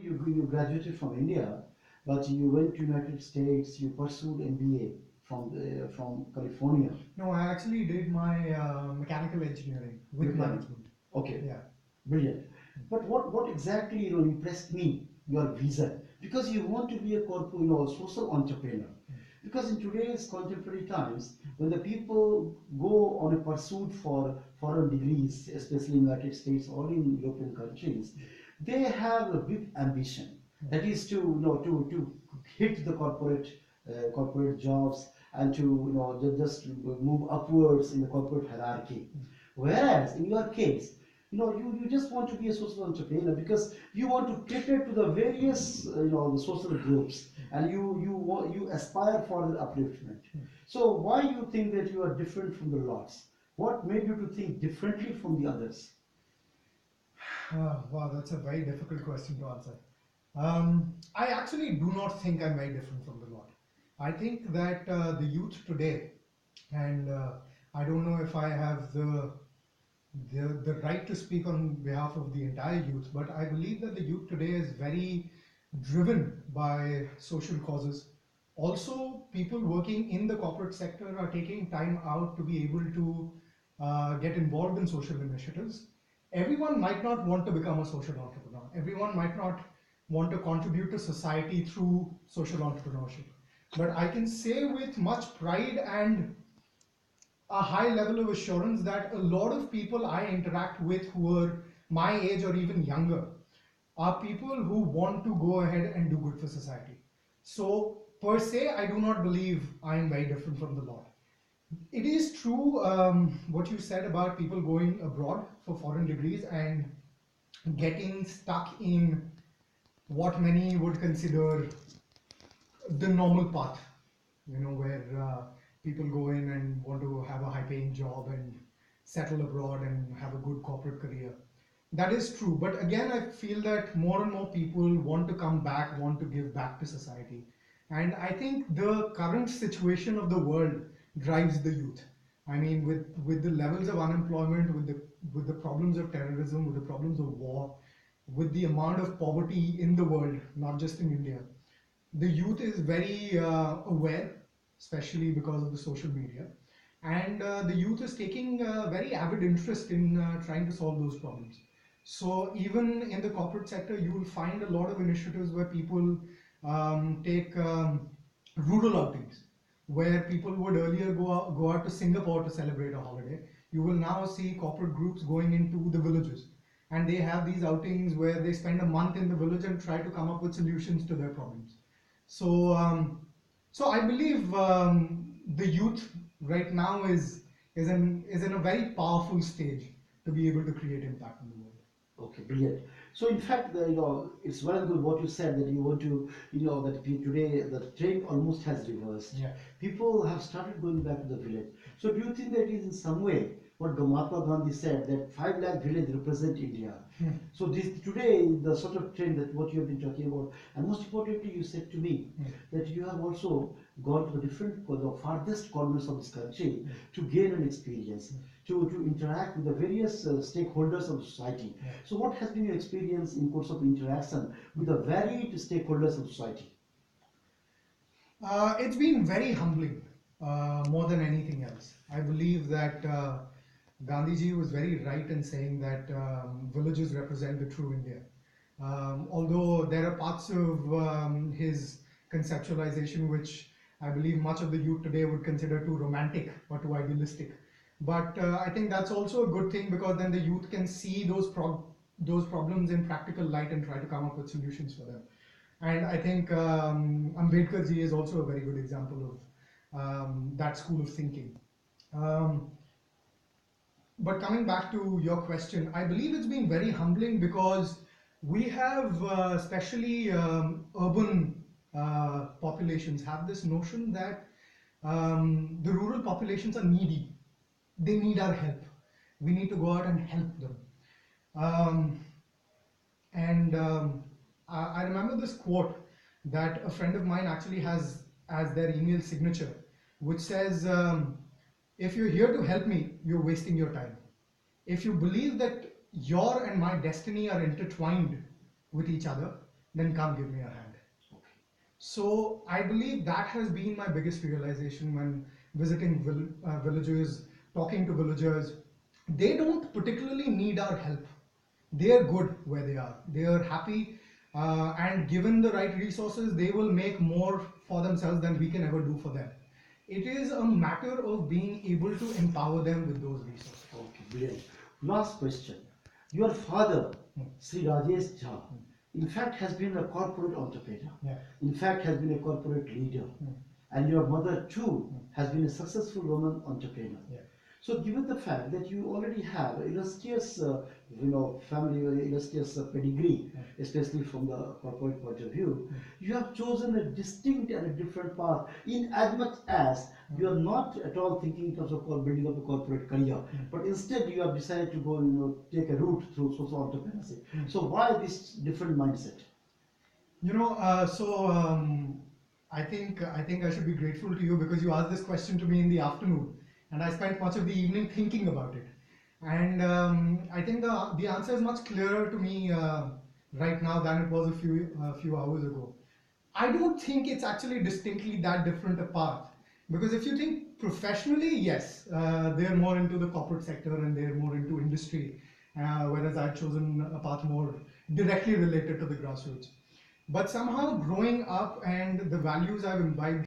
You graduated from India, but you went to United States. You pursued MBA from California. No, I actually did my mechanical engineering with Mechanic. management. Okay, Yeah. brilliant. But what exactly impressed me your visa, because you want to be a corporate, social entrepreneur. Because in today's contemporary times, when the people go on a pursuit for foreign degrees, especially in United States or in European countries, they have a big ambition. That is to to hit the corporate jobs and to just move upwards in the corporate hierarchy. Whereas in your case, you just want to be a social entrepreneur because you want to cater to the various the social groups, and you aspire for the upliftment. So why you think that you are different from the lots? What made you to think differently from the others? Wow, that's a very difficult question to answer. I actually do not think I'm very different from the lot. I think that the youth today, and I don't know if I have the right to speak on behalf of the entire youth, but I believe that the youth today is very driven by social causes. Also, people working in the corporate sector are taking time out to be able to get involved in social initiatives. Everyone might not want to become a social entrepreneur. Everyone might not want to contribute to society through social entrepreneurship. But I can say with much pride and a high level of assurance that a lot of people I interact with who are my age or even younger are people who want to go ahead and do good for society. So, per se, I do not believe I am very different from the lot. It is true what you said about people going abroad for foreign degrees and getting stuck in what many would consider the normal path, where people go in and want to have a high paying job and settle abroad and have a good corporate career. That is true. But again, I feel that more and more people want to come back, want to give back to society. And I think the current situation of the world drives the youth. I mean, with the levels of unemployment, with the problems of terrorism, with the problems of war, with the amount of poverty in the world, not just in India, the youth is very aware, especially because of the social media, and the youth is taking very avid interest in trying to solve those problems. So even in the corporate sector, you will find a lot of initiatives where people take rural outings, where people would earlier go out to Singapore to celebrate a holiday. You will now see corporate groups going into the villages, and they have these outings where they spend a month in the village and try to come up with solutions to their problems. So, so I believe the youth right now is in a very powerful stage to be able to create impact in the world. Okay, brilliant. So in fact, it's very good what you said, that you want to, that today the trend almost has reversed. Yeah. People have started going back to the village. So do you think that is in some way what Mahatma Gandhi said, that 5 lakh village represent India? So this today the sort of trend that what you have been talking about, and most importantly, you said to me that you have also gone to the farthest corners of this country to gain an experience, to interact with the various stakeholders of society. So what has been your experience in course of interaction with the varied stakeholders of society? It's been very humbling, more than anything else. I believe that Gandhiji was very right in saying that villages represent the true India. Although there are parts of his conceptualization which I believe much of the youth today would consider too romantic or too idealistic. But I think that's also a good thing, because then the youth can see those problems in practical light and try to come up with solutions for them. And I think Ambedkar ji is also a very good example of that school of thinking. Um, but coming back to your question, I believe it's been very humbling because we have, especially urban populations, have this notion that the rural populations are needy. They need our help. We need to go out and help them. Um, and I remember this quote that a friend of mine actually has as their email signature, which says, if you're here to help me, you're wasting your time. If you believe that your and my destiny are intertwined with each other, then come give me a hand. So I believe that has been my biggest realization when visiting villages, talking to villagers. They don't particularly need our help. They are good where they are. They are happy, and given the right resources, they will make more for themselves than we can ever do for them. It is a matter of being able to empower them with those resources. Okay, brilliant. Last question. Your father, Sri Rajesh Jha, in fact has been a corporate entrepreneur. Yeah. In fact has been a corporate leader. And your mother too has been a successful woman entrepreneur. Yeah. So given the fact that you already have illustrious, family, illustrious pedigree, especially from the corporate point of view, you have chosen a distinct and a different path in as much as you are not at all thinking in terms of building up a corporate career, but instead you have decided to go, take a route through social entrepreneurship. So why this different mindset? I think I should be grateful to you because you asked this question to me in the afternoon, and I spent much of the evening thinking about it. And I think the answer is much clearer to me right now than it was a few hours ago. I don't think it's actually distinctly that different a path, because if you think professionally, yes, they're more into the corporate sector and they're more into industry, whereas I've chosen a path more directly related to the grassroots. But somehow growing up and the values I've imbibed